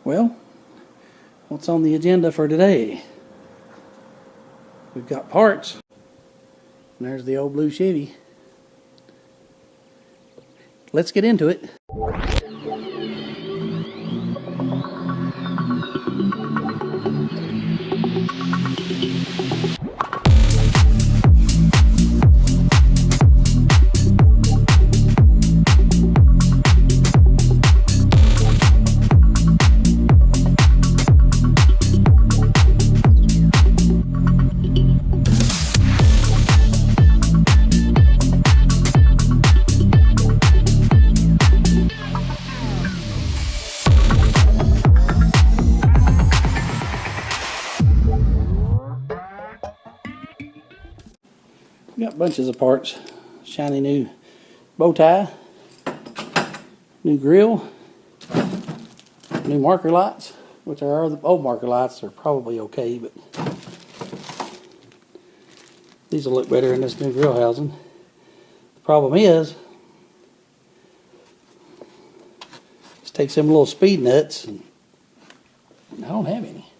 Well, what's on the agenda for today? We've got parts. And there's the old blue Chevy. Let's get into it. Got bunches of parts. Shiny new bow tie, new grill, new marker lights, which are the old marker lights are probably okay, but these will look better in this new grill housing. The problem is, just take some little speed nuts, and I don't have any.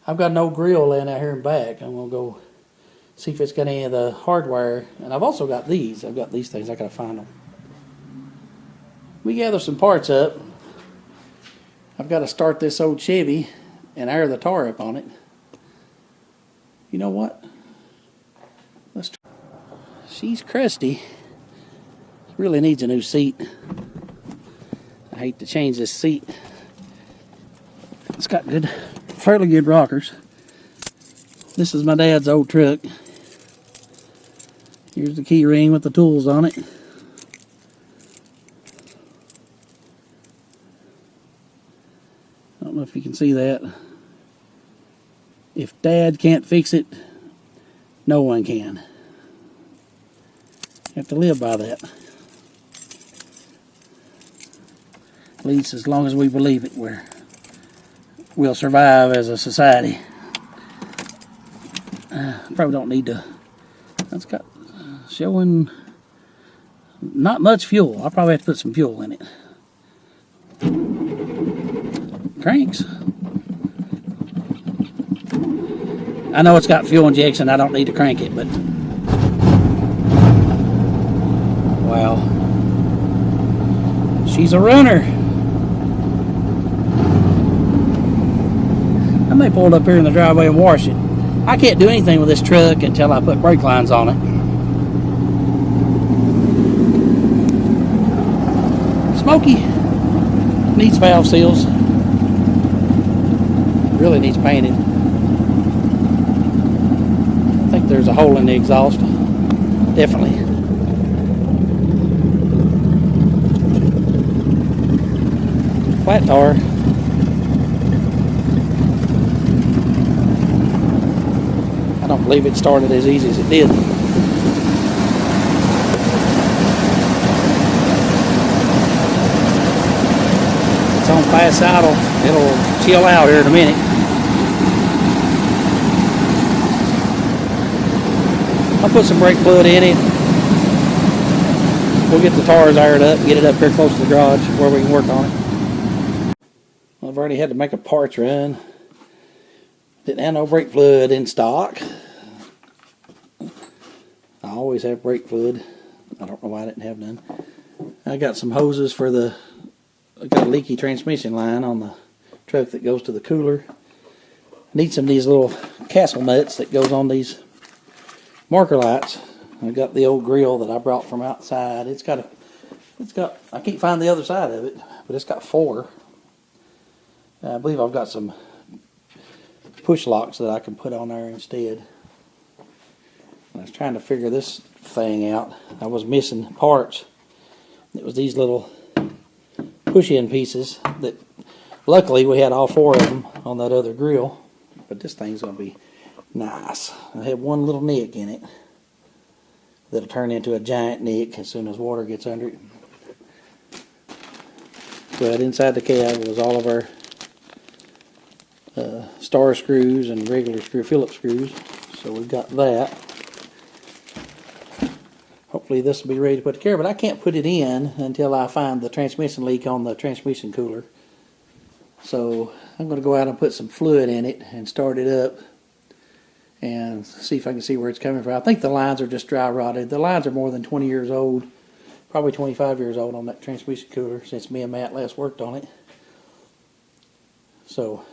I've got an old grill laying out here in back. I'm gonna go see if it's got any of the hardwire, and I've also got these. I've got these things. I gotta find them. We gather some parts up. I've got to start this old Chevy and air the tar up on it. You know what? Let's try. She's crusty. Really needs a new seat. I hate to change this seat. It's got fairly good rockers. This is my dad's old truck. Here's the key ring with the tools on it. I don't know if you can see that. If Dad can't fix it, no one can. You have to live by that. At least as long as we believe it, we'll survive as a society. Probably don't need to. That's got showing not much fuel. I'll probably have to put some fuel in it. Cranks. I know it's got fuel injection. I don't need to crank it, but wow, she's a runner. I may pull it up here in the driveway and wash it. I can't do anything with this truck until I put brake lines on it. Smoky. Needs valve seals. Really needs painted. I think there's a hole in the exhaust. Definitely. Flat tar. I don't believe it started as easy as it did. It's on fast idle. It'll chill out here in a minute. I'll put some brake fluid in it. We'll get the tires aired up and get it up here close to the garage where we can work on it. Well, I've already had to make a parts run. Didn't have no brake fluid in stock. I always have brake fluid. I don't know why I didn't have none. I got some hoses for I got a leaky transmission line on the truck that goes to the cooler. Need some of these little castle nuts that goes on these marker lights. I got the old grill that I brought from outside. It's got I can't find the other side of it, but it's got 4. I believe I've got some push locks that I can put on there instead. I was trying to figure this thing out. I was missing parts. It was these little push-in pieces that luckily we had all 4 of them on that other grill, but this thing's going to be nice. I have one little nick in it that'll turn into a giant nick as soon as water gets under it. But inside the cab was all of our star screws and regular Phillips screws. So we've got that. Hopefully this will be ready to put together, but I can't put it in until I find the transmission leak on the transmission cooler. So I'm going to go out and put some fluid in it and start it up and see if I can see where it's coming from. I think the lines are just dry rotted. The lines are more than 20 years old, probably 25 years old on that transmission cooler since me and Matt last worked on it. So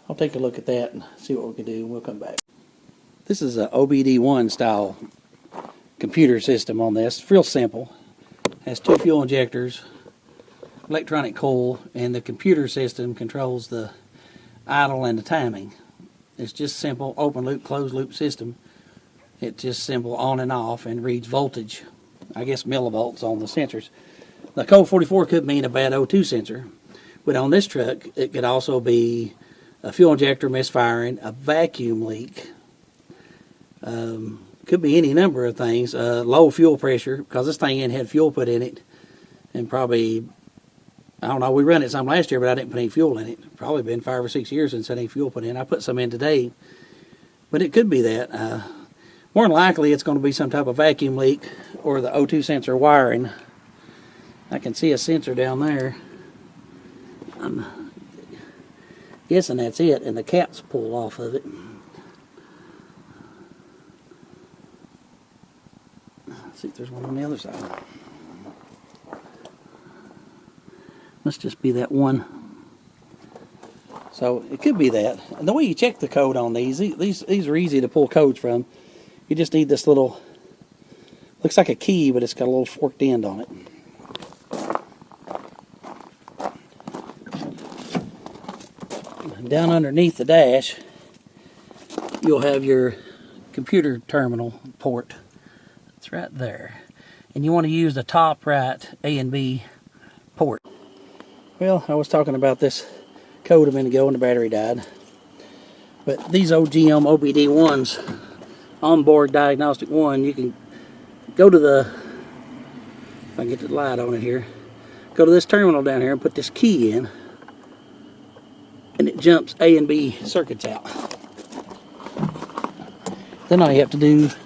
I'll take a look at that and see what we can do, and we'll come back. This is a OBD1 style computer system on this. It's real simple. It has 2 fuel injectors, electronic coil, and the computer system controls the idle and the timing. It's just simple open loop, closed loop system. It's just simple on and off and reads voltage, I guess millivolts on the sensors. The code 44 could mean a bad O2 sensor, but on this truck it could also be a fuel injector misfiring, a vacuum leak, could be any number of things, low fuel pressure, because this thing had fuel put in it, and probably, I don't know, we run it some last year, but I didn't put any fuel in it. Probably been 5 or 6 years since any fuel put in. I put some in today, but it could be that. More than likely, it's going to be some type of vacuum leak or the O2 sensor wiring. I can see a sensor down there. I'm guessing that's it, and the cap's pulled off of it. Let's see if there's one on the other side. Must just be that one. So it could be that. And the way you check the code on these are easy to pull codes from. You just need this little, looks like a key, but it's got a little forked end on it. And down underneath the dash, you'll have your computer terminal port. It's right there. And you want to use the top right A and B port. Well, I was talking about this code a minute ago and the battery died. But these OGM OBD1s, onboard diagnostic 1, you can go to the, if I can get the light on it here, go to this terminal down here and put this key in, and it jumps A and B circuits out. Then all you have to do, if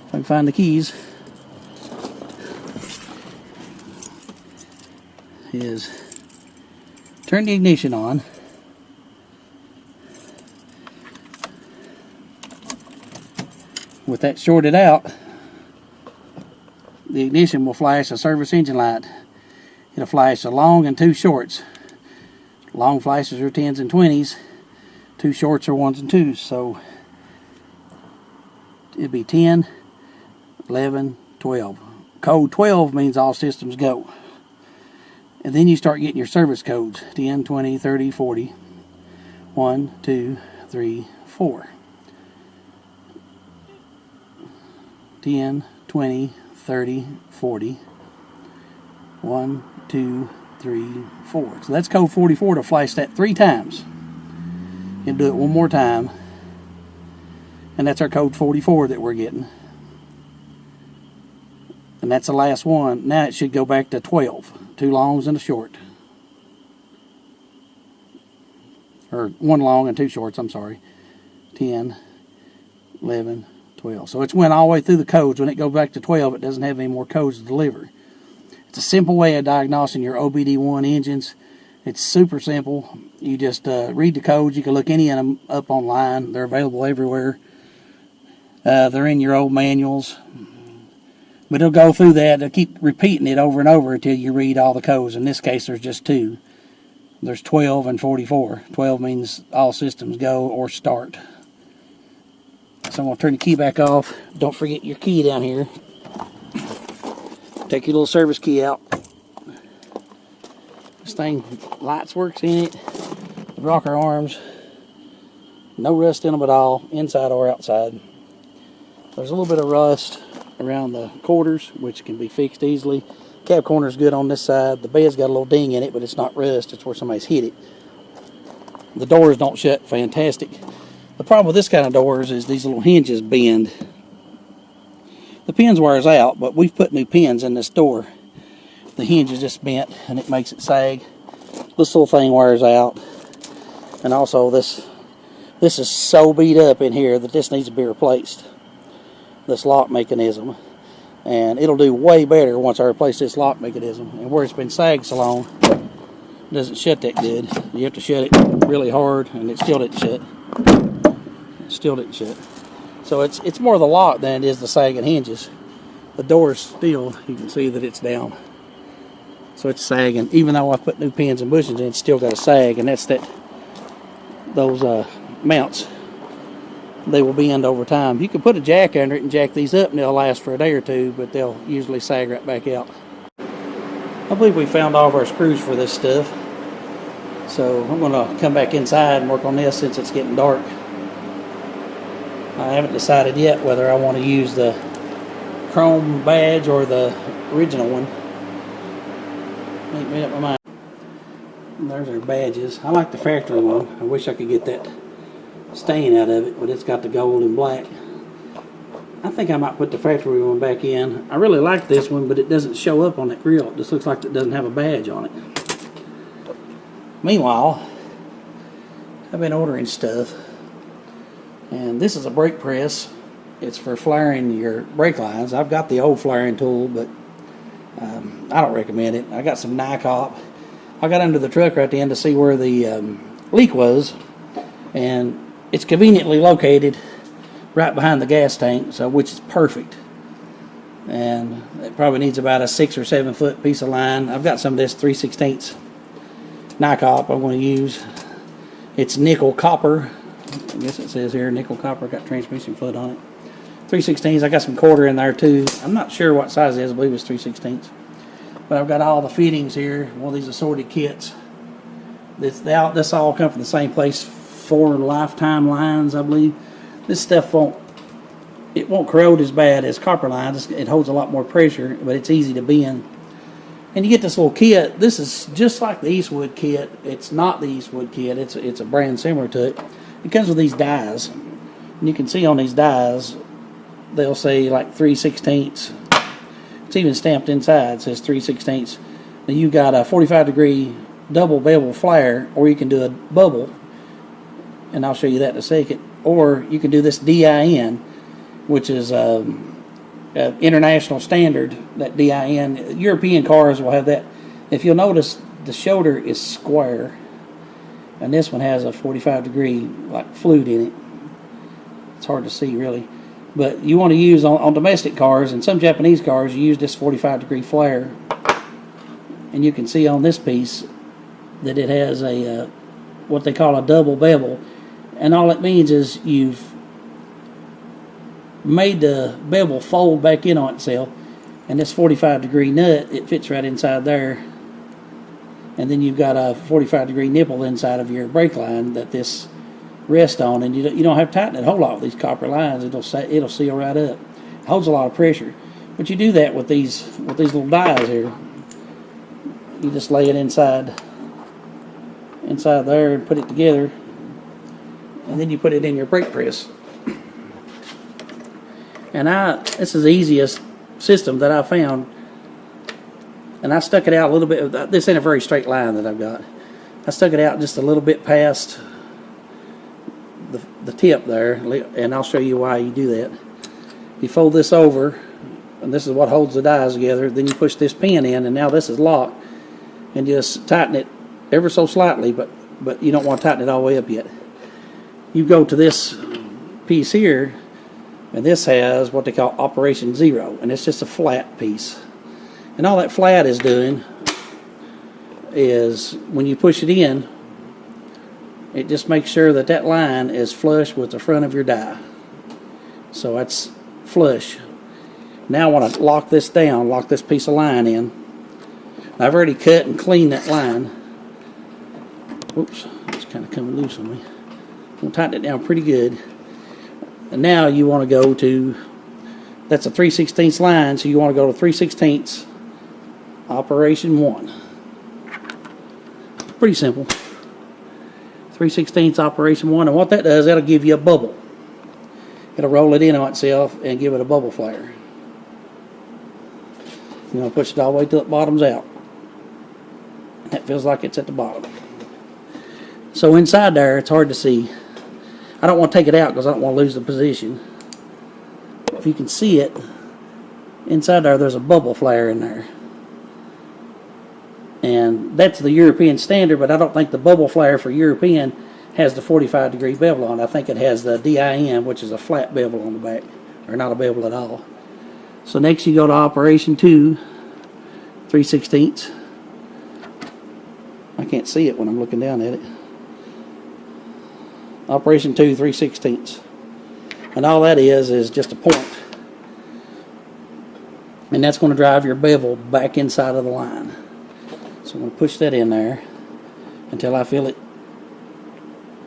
I can find the keys, is turn the ignition on. With that shorted out, the ignition will flash a service engine light. It'll flash a long and 2 shorts. Long flashes are 10s and 20s. 2 shorts are 1s and 2s. So it'd be 10, 11, 12. Code 12 means all systems go. And then you start getting your service codes. 10, 20, 30, 40. 1, 2, 3, 4. 10, 20, 30, 40. 1, 2, 3, 4. So that's code 44 to flash that 3 times. You'll do it one more time. And that's our code 44 that we're getting. And that's the last one. Now it should go back to 12. 2 longs and a short. Or 1 long and 2 shorts, I'm sorry. 10, 11, 12. So it's went all the way through the codes. When it goes back to 12, it doesn't have any more codes to deliver. It's a simple way of diagnosing your OBD1 engines. It's super simple. You just read the codes. You can look any of them up online. They're available everywhere. They're in your old manuals. But it'll go through that. It'll keep repeating it over and over until you read all the codes. In this case, there's just 2. There's 12 and 44. 12 means all systems go or start. So I'm going to turn the key back off. Don't forget your key down here. Take your little service key out. This thing, lights works in it. The rocker arms. No rust in them at all, inside or outside. There's a little bit of rust around the quarters, which can be fixed easily. Cab corner is good on this side. The bed's got a little ding in it, but it's not rust. It's where somebody's hit it. The doors don't shut fantastic. The problem with this kind of doors is these little hinges bend. The pins wears out, but we've put new pins in this door. The hinge is just bent, and it makes it sag. This little thing wears out. And also this is so beat up in here that this needs to be replaced. This lock mechanism. And it'll do way better once I replace this lock mechanism. And where it's been sagged so long, doesn't shut that good. You have to shut it really hard, and it still didn't shut. It still didn't shut. So it's more the lock than it is the sagging hinges. The door is still, you can see that it's down. So it's sagging. Even though I put new pins and bushings in, it's still got a sag, and that's those mounts. They will bend over time. You can put a jack under it and jack these up, and they'll last for a day or two, but they'll usually sag right back out. I believe we found all of our screws for this stuff. So I'm going to come back inside and work on this since it's getting dark. I haven't decided yet whether I want to use the chrome badge or the original one. Ain't made up my mind. And there's our badges. I like the factory one. I wish I could get that stain out of it, but it's got the gold and black. I think I might put the factory one back in. I really like this one, but it doesn't show up on that grill. It just looks like it doesn't have a badge on it. Meanwhile, I've been ordering stuff, and this is a brake press. It's for flaring your brake lines. I've got the old flaring tool, but I don't recommend it. I got some Nycop. I got under the truck right at the end to see where the leak was, and it's conveniently located right behind the gas tank, so which is perfect. And it probably needs about a 6 or 7 foot piece of line. I've got some of this 3/16 Nycop I'm going to use. It's nickel copper. I guess it says here nickel copper. Got transmission fluid on it. 3/16. I got some quarter in there too. I'm not sure what size it is. I believe it's 3/16. But I've got all the fittings here. One of these assorted kits. This all come from the same place. 4 lifetime lines, I believe. This stuff won't corrode as bad as copper lines. It holds a lot more pressure, but it's easy to bend. And you get this little kit. This is just like the Eastwood kit. It's not the Eastwood kit. It's a brand similar to it. It comes with these dies. And you can see on these dies, they'll say like 3/16. It's even stamped inside. It says 3/16. Now you got a 45-degree double bevel flare, or you can do a bubble. And I'll show you that in a second. Or you can do this DIN, which is international standard. That DIN, European cars will have that. If you'll notice, the shoulder is square, and this one has a 45-degree like flute in it. It's hard to see really, but you want to use on domestic cars and some Japanese cars. You use this 45-degree flare, and you can see on this piece that it has a what they call a double bevel. And all it means is you've made the bevel fold back in on itself, and this 45-degree nut, it fits right inside there. And then you've got a 45-degree nipple inside of your brake line that this rests on, and you don't have to tighten it a whole lot with these copper lines. It'll seal right up. It holds a lot of pressure. But you do that with these little dies here. You just lay it inside there and put it together. And then you put it in your brake press. And this is the easiest system that I found. And I stuck it out a little bit. This ain't a very straight line that I've got. I stuck it out just a little bit past the tip there, and I'll show you why you do that. You fold this over, and this is what holds the dies together. Then you push this pin in, and now this is locked. And just tighten it ever so slightly, but you don't want to tighten it all the way up yet. You go to this piece here, and this has what they call Operation 0, and it's just a flat piece. And all that flat is doing is when you push it in, it just makes sure that that line is flush with the front of your die. So that's flush. Now I want to lock this down, lock this piece of line in. I've already cut and cleaned that line. Oops, it's kind of coming loose on me. I'm going to tighten it down pretty good. And now you want to go to, that's a 3/16 line, so you want to go to 3/16 Operation 1. Pretty simple. 3/16 Operation 1, and what that does, that'll give you a bubble. It'll roll it in on itself and give it a bubble flare. You want to push it all the way till it bottoms out. That feels like it's at the bottom. So inside there, it's hard to see. I don't want to take it out because I don't want to lose the position. If you can see it, inside there, there's a bubble flare in there. And that's the European standard, but I don't think the bubble flyer for European has the 45-degree bevel on it. I think it has the DIM, which is a flat bevel on the back, or not a bevel at all. So next you go to operation 2, 3/16. I can't see it when I'm looking down at it. Operation 2, 3/16. And all that is just a point. And that's going to drive your bevel back inside of the line. So I'm going to push that in there until I feel it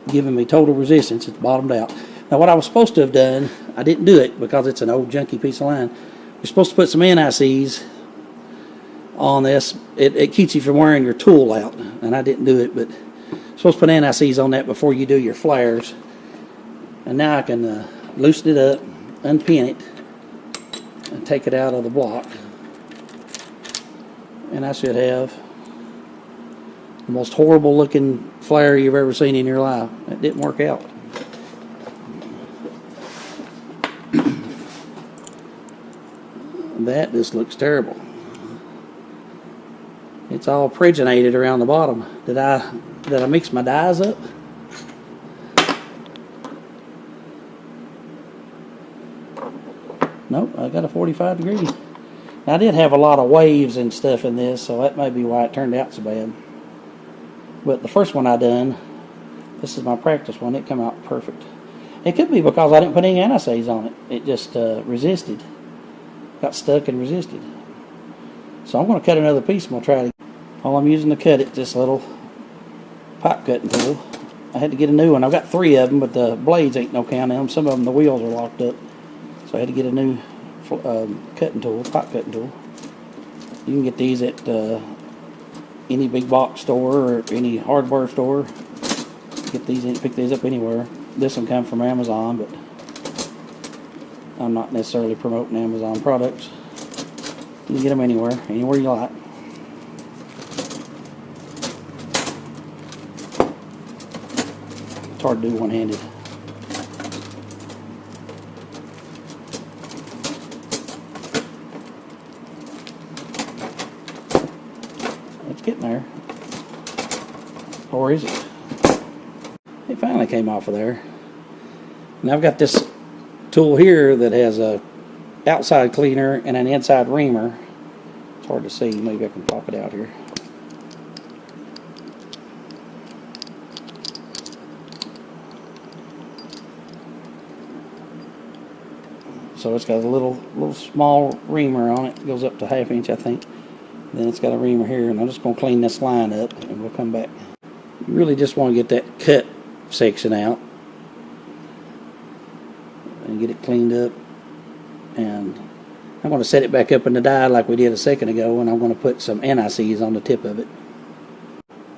giving me total resistance. It's bottomed out. Now what I was supposed to have done, I didn't do it because it's an old junky piece of line. You're supposed to put some NICs on this. It keeps you from wearing your tool out, and I didn't do it, but you're supposed to put NICs on that before you do your flares. And now I can loosen it up, unpin it, and take it out of the block, and I should have the most horrible looking flare you've ever seen in your life. It didn't work out. That just looks terrible. It's all pregnated around the bottom. Did I mix my dyes up? Nope, I got a 45-degree. I did have a lot of waves and stuff in this, so that may be why it turned out so bad. But the first one I done, this is my practice one, it came out perfect. It could be because I didn't put any NICs on it. It just resisted. Got stuck and resisted. So I'm going to cut another piece and we'll try it. All I'm using to cut it, this little pipe cutting tool. I had to get a new one. I've got 3 of them, but the blades ain't no count in them. Some of them, the wheels are locked up. So I had to get a new cutting tool, pipe cutting tool. You can get these at any big box store or any hardware store. Get these in, pick these up anywhere. This one comes from Amazon, but I'm not necessarily promoting Amazon products. You can get them anywhere you like. It's hard to do one-handed. It's getting there. Or is it? It finally came off of there. Now I've got this tool here that has a outside cleaner and an inside reamer. It's hard to see. Maybe I can pop it out here. So it's got a little small reamer on it. It goes up to 1/2 inch, I think. Then it's got a reamer here, and I'm just going to clean this line up, and we'll come back. You really just want to get that cut section out and get it cleaned up. And I'm going to set it back up in the die like we did a second ago, and I'm going to put some NICs on the tip of it.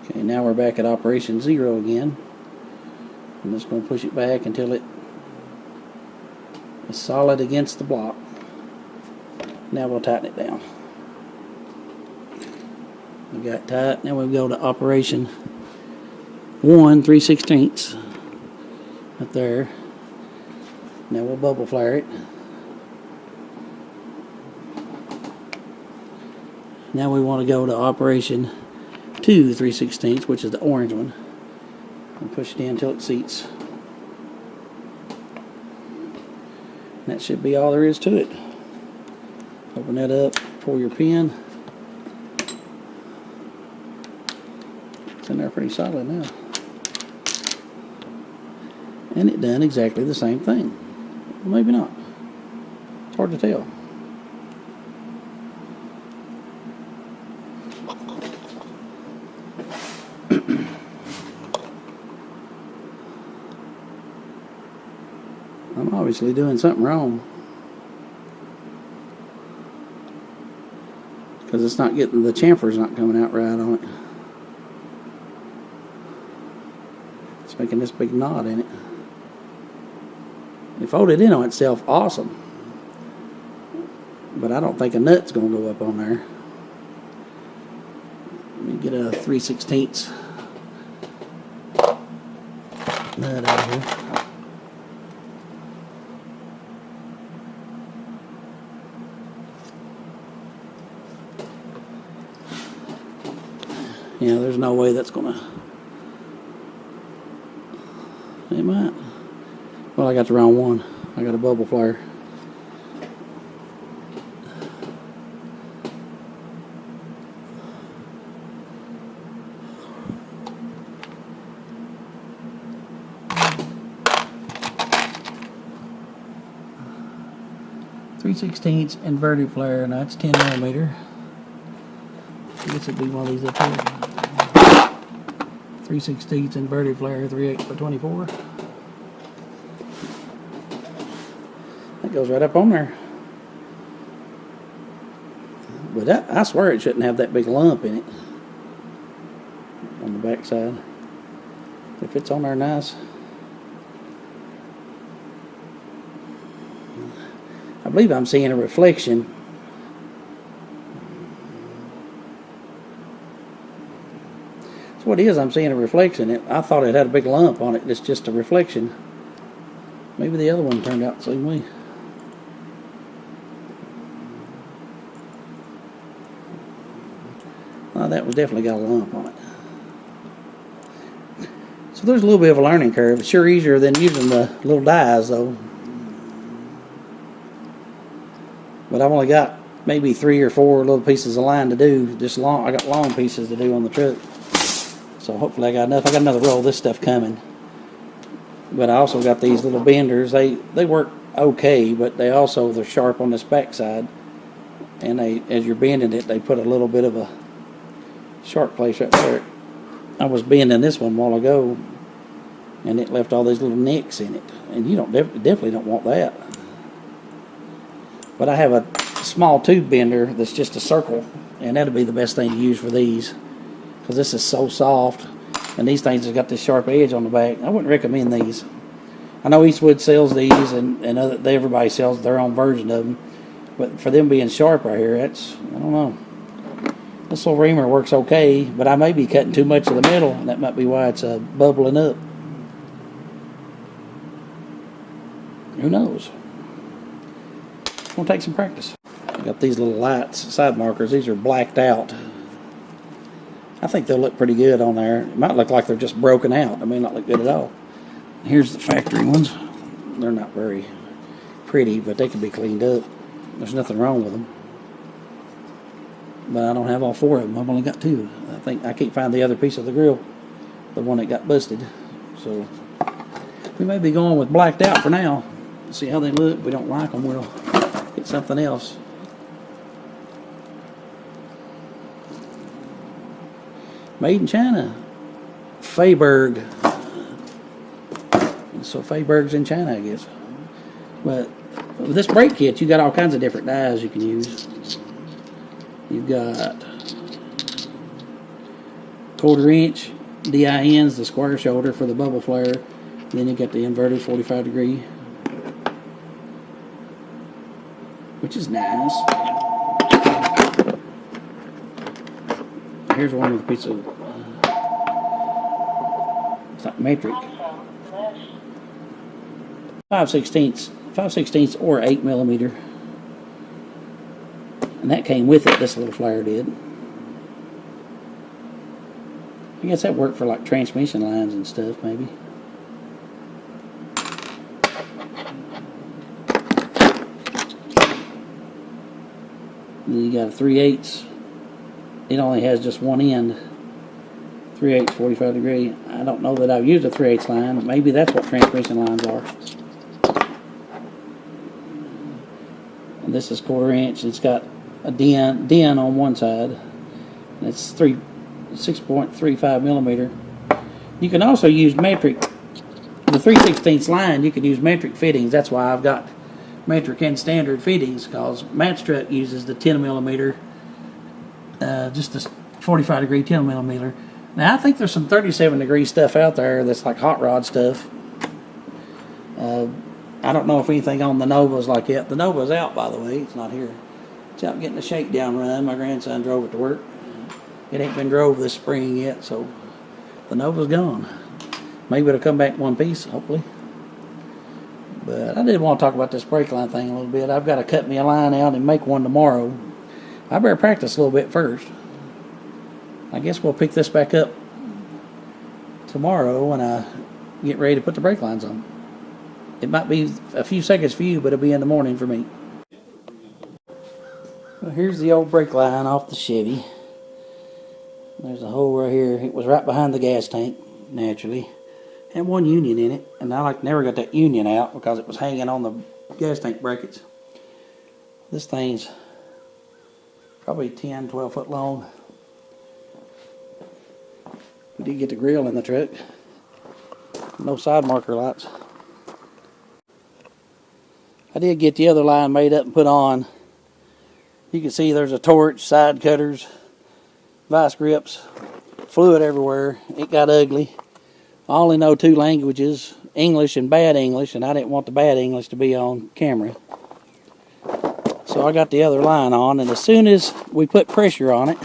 Okay, now we're back at operation 0 again. I'm just going to push it back until it is solid against the block. Now we'll tighten it down. We got it tight. Now we'll go to operation 1, 3/16 right there. Now we'll bubble flare it. Now we want to go to operation 2, 3/16, which is the orange one, and push it in until it seats. And that should be all there is to it. Open that up, pour your pin. It's in there pretty solid now. And it done exactly the same thing. Well, maybe not. It's hard to tell. I'm obviously doing something wrong, because it's not getting, the chamfer's not coming out right on it. It's making this big knot in it. It folded in on itself awesome, but I don't think a nut's going to go up on there. Let me get a 3/16 nut out of here. Yeah, there's no way that's gonna. It might. Well, I got the wrong one. I got a bubble flare. .3/16 inverted flare, and that's 10 millimeter. I guess it'd be one of these up here. 3/16 inverted flare, 3/8/24. That goes right up on there. But that, I swear it shouldn't have that big lump in it on the back side. If it's on there nice. I believe I'm seeing a reflection. That's what it is. I'm seeing a reflection. I thought it had a big lump on it. It's just a reflection. Maybe the other one turned out the same way. Oh, that was definitely got a lump on it. So there's a little bit of a learning curve. It's sure easier than using the little dies, though. But I've only got maybe 3 or 4 little pieces of line to do. Just long. I got long pieces to do on the truck. So hopefully I got enough. I got another roll of this stuff coming. But I also got these little benders. They work okay, but they're sharp on this back side. And as you're bending it, they put a little bit of a sharp place right there. I was bending this one a while ago, and it left all these little nicks in it. And you definitely don't want that. But I have a small tube bender that's just a circle, and that'll be the best thing to use for these, because this is so soft, and these things have got this sharp edge on the back. I wouldn't recommend these. I know Eastwood sells these, and everybody sells their own version of them, but for them being sharp right here, I don't know. This little reamer works okay, but I may be cutting too much of the metal, and that might be why it's bubbling up. Who knows? It's going to take some practice. I got these little lights, side markers. These are blacked out. I think they'll look pretty good on there. It might look like they're just broken out. They may not look good at all. Here's the factory ones. They're not very pretty, but they can be cleaned up. There's nothing wrong with them. But I don't have all 4 of them. I've only got 2. I can't find the other piece of the grill, the one that got busted. So we may be going with blacked out for now. See how they look. If we don't like them, we'll get something else. Made in China. Feiberg. So Feiberg's in China, I guess. But with this brake kit, you got all kinds of different dies you can use. You've got 1/4 inch DINs, the square shoulder for the bubble flare. Then you got the inverted 45 degree, which is nice. Here's one with a piece of it's like metric. 5/16 or 8 millimeter. And that came with it, this little flare did. I guess that worked for like transmission lines and stuff, maybe. And then you got a 3/8. It only has just one end. 3/8 45 degree. I don't know that I've used a 3/8 line. Maybe that's what transmission lines are. And this is 1/4 inch. It's got a DIN on one side. And it's 6.35 millimeter. You can also use metric. The 3/16 line, you can use metric fittings. That's why I've got metric and standard fittings, because Matt's truck uses the 10 millimeter, just the 45 degree 10 millimeter. Now I think there's some 37 degree stuff out there that's like hot rod stuff. I don't know if anything on the Nova's like that. The Nova's out, by the way. It's not here. It's out getting a shakedown run. My grandson drove it to work. It ain't been drove this spring yet, so the Nova's gone. Maybe it'll come back in one piece, hopefully. But I did want to talk about this brake line thing a little bit. I've got to cut me a line out and make one tomorrow. I better practice a little bit first. I guess we'll pick this back up tomorrow when I get ready to put the brake lines on. It might be a few seconds for you, but it'll be in the morning for me. Well, here's the old brake line off the Chevy. There's a hole right here. It was right behind the gas tank, naturally. Had one union in it, and I never got that union out because it was hanging on the gas tank brackets. This thing's probably 10, 12 foot long. We did get the grill in the truck. No side marker lights. I did get the other line made up and put on. You can see there's a torch, side cutters, vice grips, fluid everywhere. It got ugly. I only know 2 languages, English and bad English, and I didn't want the bad English to be on camera. So I got the other line on, and as soon as we put pressure on it,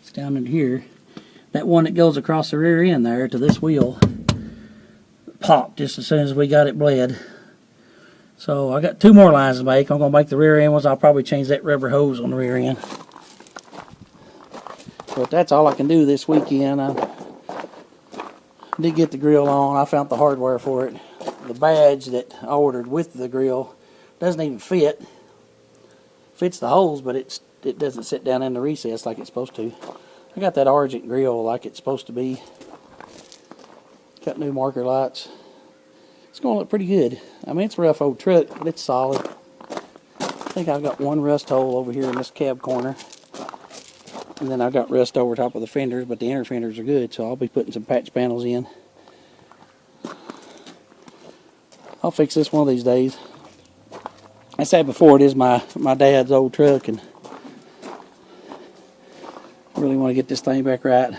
it's down in here, that one that goes across the rear end there to this wheel popped just as soon as we got it bled. So I got 2 more lines to make. I'm going to make the rear end ones. I'll probably change that rubber hose on the rear end. But that's all I can do this weekend. I did get the grill on. I found the hardware for it. The badge that I ordered with the grill doesn't even fit. Fits the holes, but it doesn't sit down in the recess like it's supposed to. I got that Argent grill like it's supposed to be. Got new marker lights. It's going to look pretty good. I mean, it's a rough old truck, but it's solid. I think I've got one rust hole over here in this cab corner. And then I've got rust over top of the fenders, but the inner fenders are good, so I'll be putting some patch panels in. I'll fix this one of these days. I said before, it is my dad's old truck, and I really want to get this thing back right.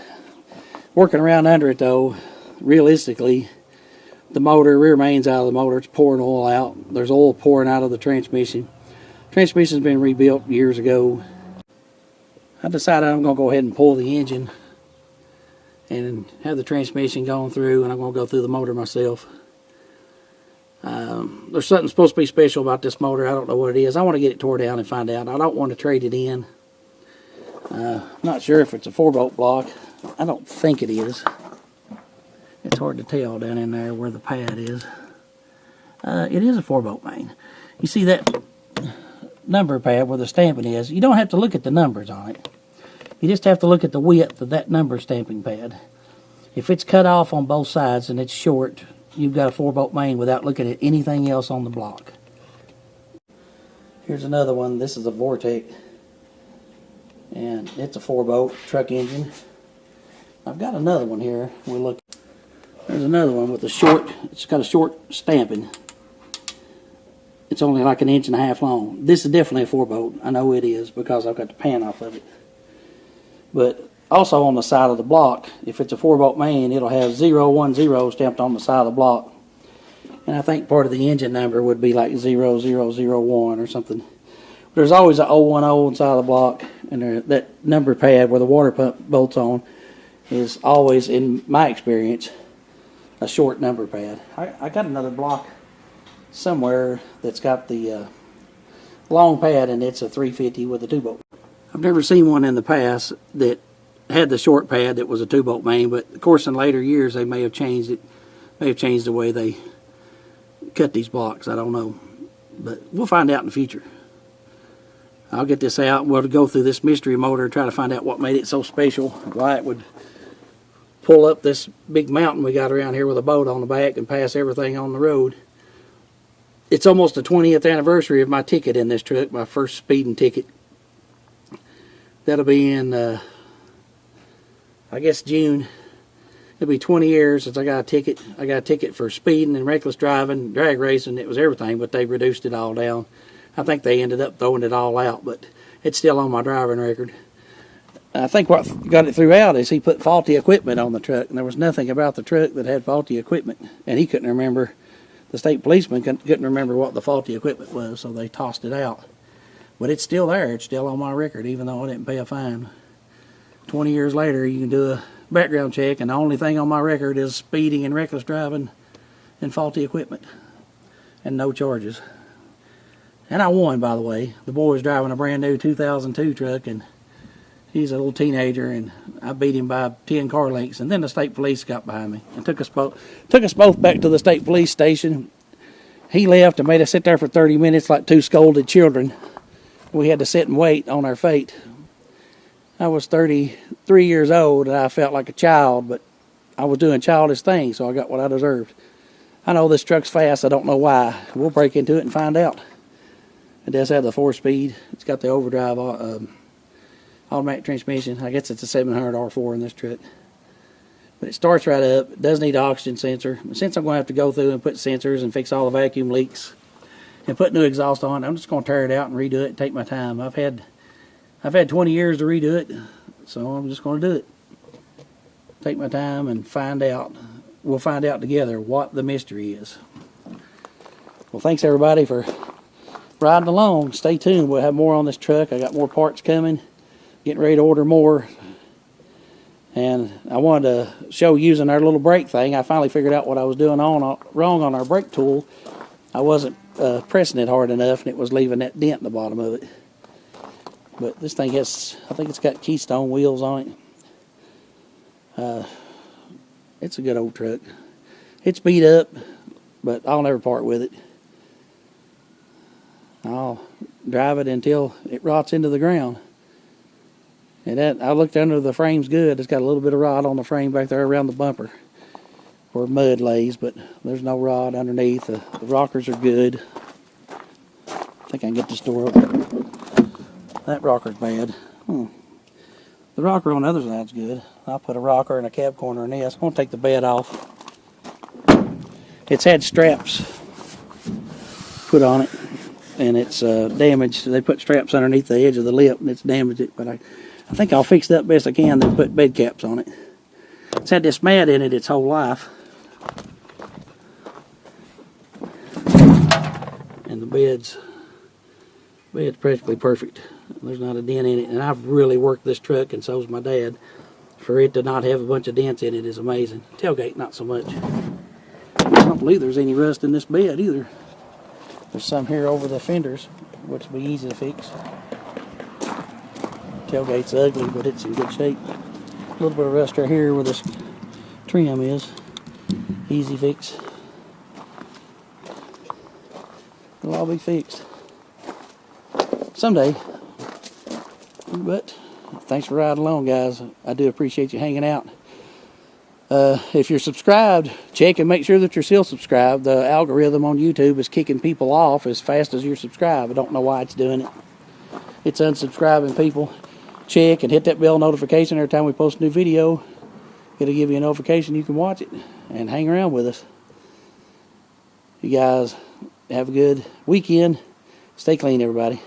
Working around under it, though, realistically, the motor, rear mains out of the motor, it's pouring oil out. There's oil pouring out of the transmission. Transmission's been rebuilt years ago. I decided I'm going to go ahead and pull the engine and have the transmission going through, and I'm going to go through the motor myself. There's something supposed to be special about this motor. I don't know what it is. I want to get it tore down and find out. I don't want to trade it in. I'm not sure if it's a 4-bolt block. I don't think it is. It's hard to tell down in there where the pad is. It is a 4-bolt main. You see that number pad where the stamping is? You don't have to look at the numbers on it. You just have to look at the width of that number stamping pad. If it's cut off on both sides and it's short, you've got a 4-bolt main without looking at anything else on the block. Here's another one. This is a Vortec, and it's a 4-bolt truck engine. I've got another one here. We'll look. There's another one with a short. It's got a short stamping. It's only like 1.5 inches long. This is definitely a 4-bolt. I know it is because I've got the pan off of it. But also on the side of the block, if it's a 4-bolt main, it'll have 010 stamped on the side of the block. And I think part of the engine number would be like 0001 or something. There's always a 010 inside of the block, and that number pad where the water pump bolts on is always, in my experience, a short number pad. I got another block somewhere that's got the long pad, and it's a 350 with a 2-bolt. I've never seen one in the past that had the short pad that was a 2-bolt main, but of course in later years they may have changed it, may have changed the way they cut these blocks. I don't know, but we'll find out in the future. I'll get this out and we'll go through this mystery motor and try to find out what made it so special, why it would pull up this big mountain we got around here with a boat on the back and pass everything on the road. It's almost the 20th anniversary of my ticket in this truck, my first speeding ticket. That'll be in, I guess, June. It'll be 20 years since I got a ticket. I got a ticket for speeding and reckless driving, drag racing. It was everything, but they reduced it all down. I think they ended up throwing it all out, but it's still on my driving record. I think what got it threw out is he put faulty equipment on the truck, and there was nothing about the truck that had faulty equipment, and he couldn't remember. The state policeman couldn't remember what the faulty equipment was, so they tossed it out. But it's still there. It's still on my record, even though I didn't pay a fine. 20 years later, you can do a background check, and the only thing on my record is speeding and reckless driving and faulty equipment, and no charges. And I won, by the way. The boy was driving a brand new 2002 truck, and He's a little teenager, and I beat him by 10 car lengths. And then the state police got behind me and took us both back to the state police station. He left and made us sit there for 30 minutes like two scolded children. We had to sit and wait on our fate. I was 33 years old, and I felt like a child, but I was doing childish things, so I got what I deserved. I know this truck's fast. I don't know why. We'll break into it and find out. It does have the 4-speed. It's got the overdrive automatic transmission. I guess it's a 700 R4 in this truck. But it starts right up. It does need an oxygen sensor. Since I'm going to have to go through and put sensors and fix all the vacuum leaks and put new exhaust on, I'm just going to tear it out and redo it and take my time. I've had 20 years to redo it, so I'm just going to do it. Take my time and find out. We'll find out together what the mystery is. Well, thanks everybody for riding along. Stay tuned. We'll have more on this truck. I got more parts coming. Getting ready to order more. And I wanted to show using our little brake thing. I finally figured out what I was doing wrong on our brake tool. I wasn't pressing it hard enough, and it was leaving that dent in the bottom of it. But this thing has, I think it's got Keystone wheels on it. It's a good old truck. It's beat up, but I'll never part with it. I'll drive it until it rots into the ground. And that, I looked under the frame's good. It's got a little bit of rot on the frame back there around the bumper where mud lays, but there's no rot underneath. The rockers are good. I think I can get this door open. That rocker's bad. The rocker on the other side's good. I'll put a rocker and a cab corner in this. I'm going to take the bed off. It's had straps put on it, and it's damaged. They put straps underneath the edge of the lip, and it's damaged it, but I think I'll fix that best I can, then put bed caps on it. It's had this mat in it its whole life. And the bed's practically perfect. There's not a dent in it. And I've really worked this truck, and so's my dad. For it to not have a bunch of dents in it is amazing. Tailgate, not so much. I don't believe there's any rust in this bed either. There's some here over the fenders, which will be easy to fix. Tailgate's ugly, but it's in good shape. A little bit of rust right here where this trim is. Easy fix. It'll all be fixed someday. But thanks for riding along, guys. I do appreciate you hanging out. If you're subscribed, check and make sure that you're still subscribed. The algorithm on YouTube is kicking people off as fast as you're subscribed. I don't know why it's doing it. It's unsubscribing people. Check and hit that bell notification every time we post a new video. It'll give you a notification. You can watch it and hang around with us. You guys have a good weekend. Stay clean, everybody.